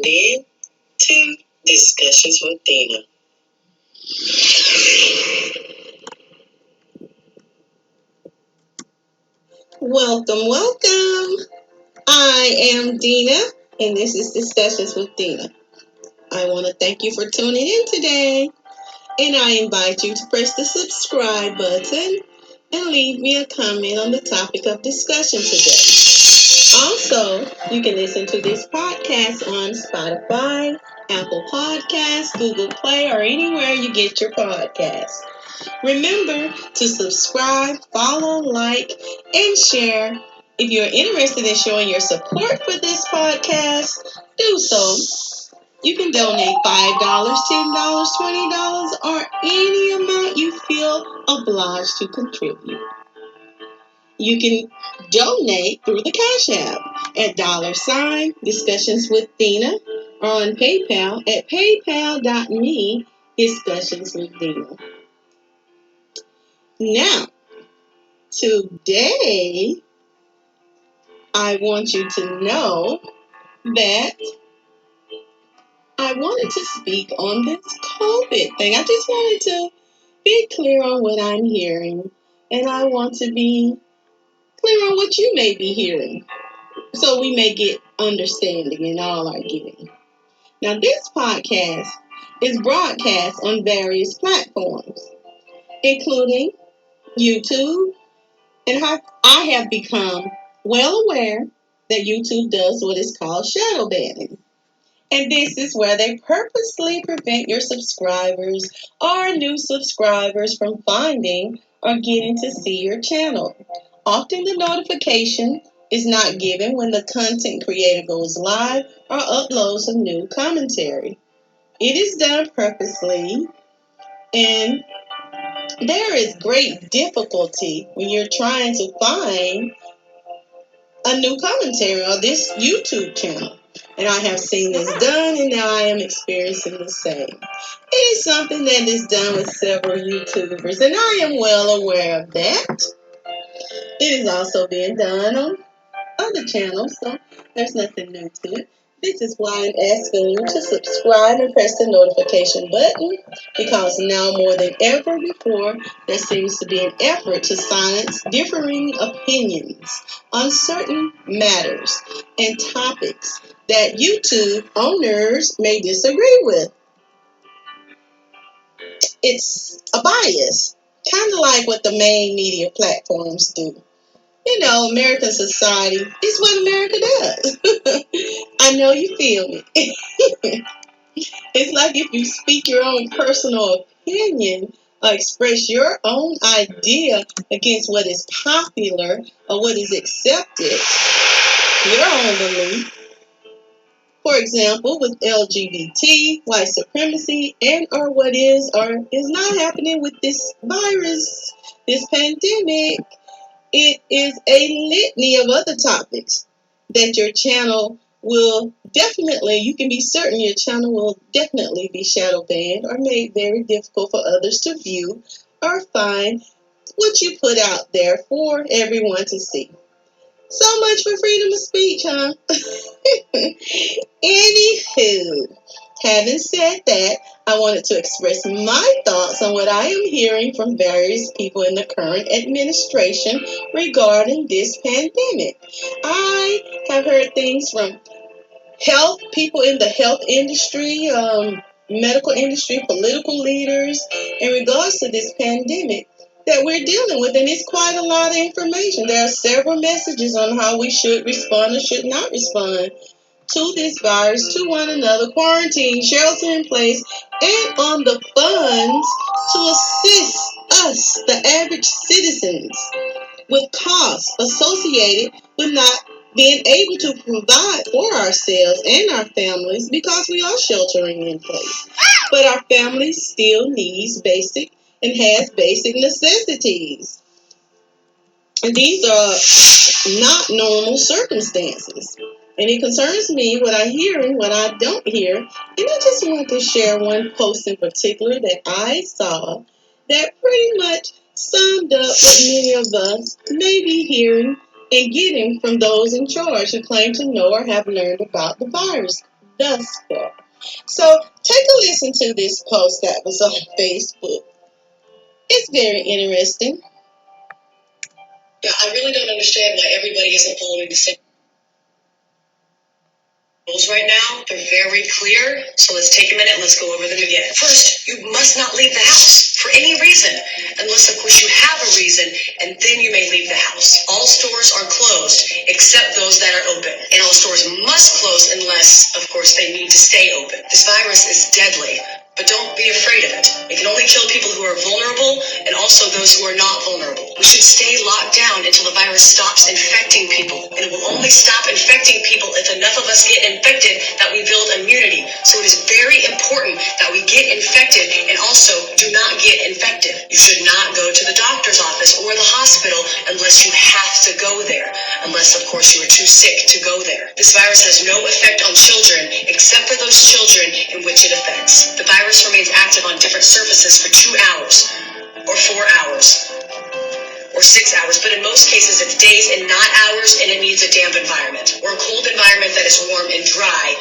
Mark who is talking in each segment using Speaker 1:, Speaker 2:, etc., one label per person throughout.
Speaker 1: in to Discussions with Dena. Welcome. I am Dena, and this is Discussions with Dena. I want to thank you for tuning in today, and I invite you to press the subscribe button and leave me a comment on the topic of discussion today. Also, you can listen to this podcast on Spotify, Apple Podcasts, Google Play, or anywhere you get your podcasts. Remember to subscribe, follow, like, and share. If you're interested in showing your support for this podcast, do so. You can donate $5, $10, $20, or any amount you feel obliged to contribute. You can donate through the Cash App at $ Discussions with Dena, or on PayPal at paypal.me Discussions with Dena. Now, today, I want you to know that I wanted to speak on this COVID thing. I just wanted to be clear on what I'm hearing, and I want to be clear on what you may be hearing, so we may get understanding in all our giving. Now, this podcast is broadcast on various platforms, including YouTube, and I have become well aware that YouTube does what is called shadow banning. And this is where they purposely prevent your subscribers or new subscribers from finding or getting to see your channel. Often the notification is not given when the content creator goes live or uploads a new commentary. It is done purposely, and there is great difficulty when you're trying to find a new commentary on this YouTube channel. And I have seen this done, and now I am experiencing the same. It is something that is done with several YouTubers, and I am well aware of that. It is also being done on other channels, so there's nothing new to it. This is why I'm asking you to subscribe and press the notification button, because now more than ever before, there seems to be an effort to silence differing opinions on certain matters and topics that YouTube owners may disagree with. It's a bias, kind of like what the main media platforms do. American society is what America does. I know you feel me. It's like if you speak your own personal opinion or express your own idea against what is popular or what is accepted, your own belief. For example, with LGBT, white supremacy, and or what is or is not happening with this virus, this pandemic. It is a litany of other topics that your channel will definitely, you can be certain your channel will definitely be shadow banned or made very difficult for others to view or find what you put out there for everyone to see. So much for freedom of speech, huh? Anywho, having said that, I wanted to express my thoughts on what I am hearing from various people in the current administration regarding this pandemic. I have heard things from people in the health industry, medical industry, political leaders in regards to this pandemic that we're dealing with, and it's quite a lot of information. There are several messages on how we should respond or should not respond to this virus, to one another, quarantine, shelter in place, and on the funds to assist us, the average citizens, with costs associated with not being able to provide for ourselves and our families because we are sheltering in place. But our family still needs basic and has basic necessities. And these are not normal circumstances. And it concerns me what I hear and what I don't hear. And I just want to share one post in particular that I saw that pretty much summed up what many of us may be hearing and getting from those in charge who claim to know or have learned about the virus. thus far. So take a listen to this post that was on Facebook. It's very interesting. Yeah, I really don't understand why everybody isn't following the same rules right now. They're very clear. So let's take a minute. Let's go over them again. First, you must not leave the house for any reason, unless of course you have a reason, and then you may leave the house. All stores are closed except those that are open, and all stores must close unless, of course, they need to stay open. This virus is deadly. But don't be afraid of it. It can only kill people who are vulnerable and also those who are not vulnerable. We should stay locked down until the virus stops infecting people. And it will only stop infecting people if enough of us get infected that we build immunity. So it is very important that we get infected and also do not get infected. You should not go to the doctor's office or the hospital unless you have to go there. Unless, of course, you are too sick to go there. This virus has no effect on children except for those children in which it affects. The virus remains active on different surfaces for 2 hours, or 4 hours, or 6 hours, but in most cases it's days and not hours, and it needs a damp environment, or a cold environment that is warm and dry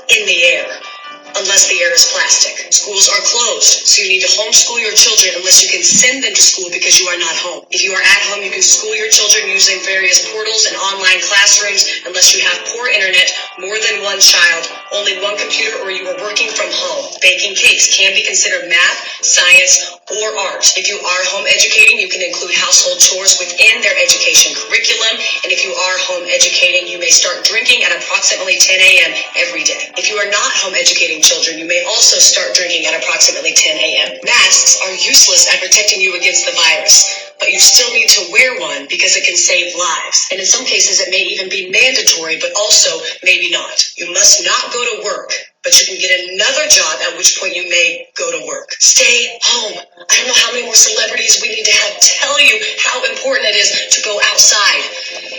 Speaker 1: in the air. Unless the air is plastic. Schools are closed, so you need to homeschool your children unless you can send them to school because you are not home. If you are at home, you can school your children using various portals and online classrooms unless you have poor internet, more than one child, only one computer, or you are working from home. Baking cakes can be considered math, science, or art. If you are home educating, you can include household chores within their education curriculum, and if you are home educating, you may start drinking at approximately 10 a.m. every day. If you are not home educating children, you may also start drinking at approximately 10 a.m. Masks are useless at protecting you against the virus, but you still need to wear one because it can save lives. And in some cases, it may even be mandatory, but also maybe not. You must not go to work, but you can get another job, at which point you may go to work. Stay home. I don't know how many more celebrities we need to have tell you how important it is to go outside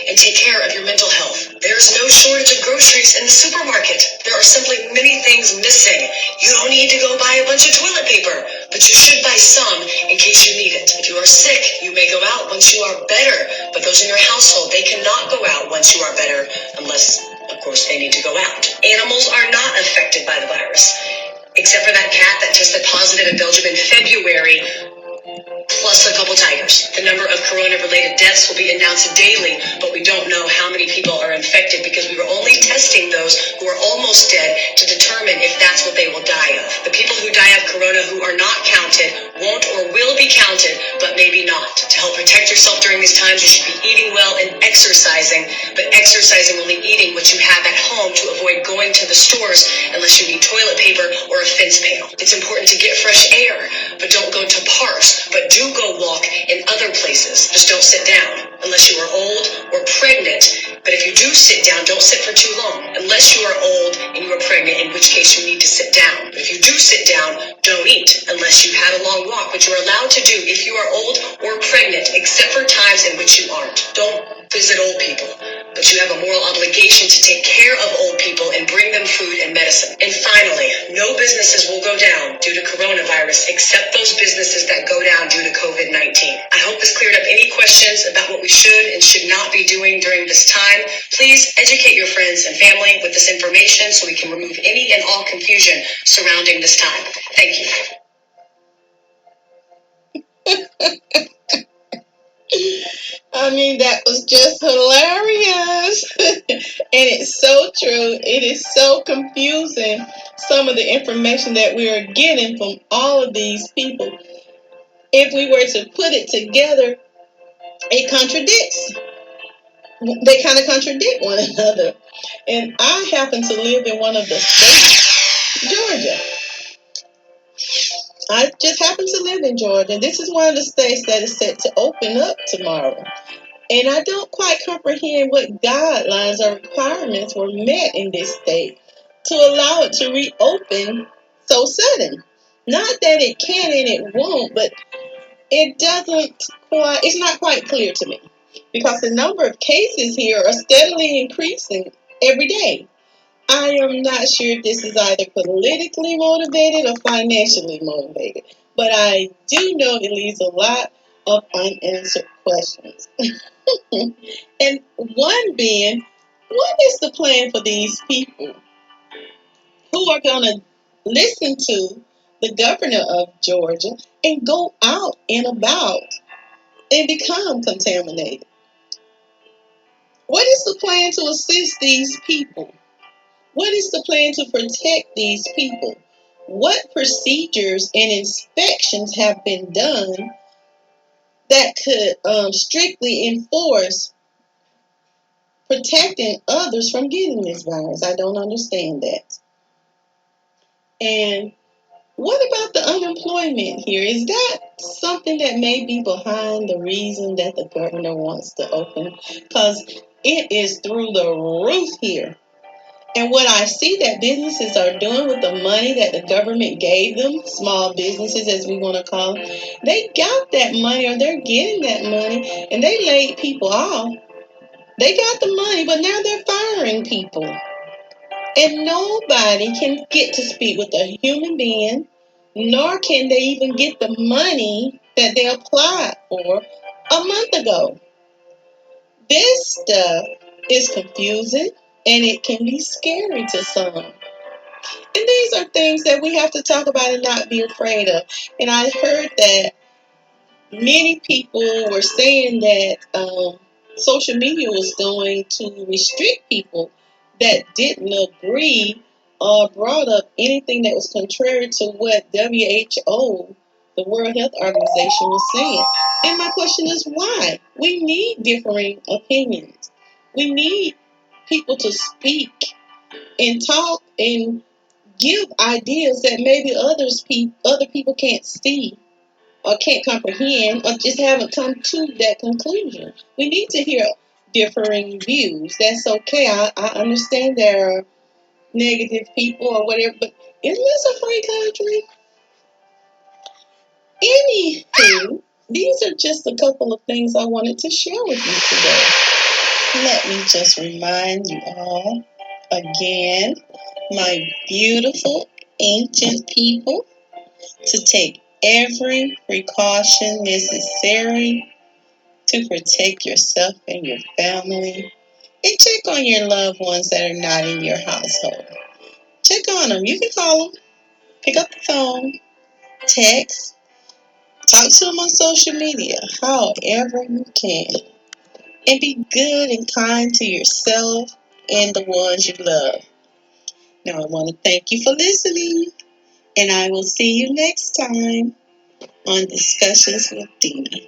Speaker 1: and take care of your mental health. There's no shortage of groceries in the supermarket. There are simply many things missing. You don't need to go buy a bunch of toilet paper, but you should buy some in case you need it. If you are sick, you may go out once you are better, but those in your household, they cannot go out once you are better unless, of course, they need to go out. Animals are not affected by the virus, except for that cat that tested positive in Belgium in February, plus a couple tigers. The number of corona-related deaths will be announced daily, but we don't know how many people are infected because we were only testing those who are almost dead to determine if that's what they will die of. The people who die of corona who are not counted won't or will be counted, but maybe not. To help protect yourself during these times, you should be eating well and exercising, but exercising only eating what you have at home to avoid going to the stores unless you need toilet paper or a fence panel. It's important to get fresh air, but don't go to parks, but do go walk in other places. Just don't sit down unless you are old or pregnant. But if you do sit down, don't sit for too long unless you are old and you are pregnant, in which case you need to sit down. But if you do sit down, don't eat unless you've had a long walk, which you're allowed to do if you are old or pregnant, except for times in which you aren't. Don't visit old people, but you have a moral obligation to take care of old people and bring them food and medicine. And finally, no businesses will go down due to coronavirus except those businesses that go down due to COVID-19. I hope this cleared up any questions about what we should and should not be doing during this time. Please educate your friends and family with this information so we can remove any and all confusion surrounding this time. Thank you. I mean, that was just hilarious. And it's so true. It is so confusing, some of the information that we are getting from all of these people. If we were to put it together, it contradicts. They kind of contradict one another. And I happen to live in one of the states, Georgia. I just happen to live in Georgia. And this is one of the states that is set to open up tomorrow. And I don't quite comprehend what guidelines or requirements were met in this state to allow it to reopen so sudden. Not that it can and it won't, but it's not quite clear to me. Because the number of cases here are steadily increasing every day. I am not sure if this is either politically motivated or financially motivated. But I do know it leaves a lot of unanswered questions. And one being, what is the plan for these people who are going to listen to the governor of Georgia and go out and about and become contaminated. What is the plan to assist these people? What is the plan to protect these people? What procedures and inspections have been done that could strictly enforce protecting others from getting this virus? I don't understand that. And what about the unemployment here? Is that something that may be behind the reason that the governor wants to open? Because it is through the roof here. And what I see that businesses are doing with the money that the government gave them, small businesses as we want to call them, they got that money or they're getting that money and they laid people off. They got the money, but now they're firing people. And nobody can get to speak with a human being, nor can they even get the money that they applied for a month ago. This stuff is confusing and it can be scary to some. And these are things that we have to talk about and not be afraid of. And I heard that many people were saying that social media was going to restrict people that didn't agree or brought up anything that was contrary to what WHO, the World Health Organization, was saying. And my question is why? We need differing opinions. We need people to speak and talk and give ideas that maybe other people can't see or can't comprehend or just haven't come to that conclusion. We need to hear differing views. That's okay. I understand there are negative people or whatever, but isn't this a free country? Anywho, these are just a couple of things I wanted to share with you today. Let me just remind you all again, my beautiful ancient people, to take every precaution necessary to protect yourself and your family. And check on your loved ones that are not in your household. Check on them. You can call them, pick up the phone, text, talk to them on social media, however you can. And be good and kind to yourself and the ones you love. Now, I want to thank you for listening, and I will see you next time on Discussions with Dena.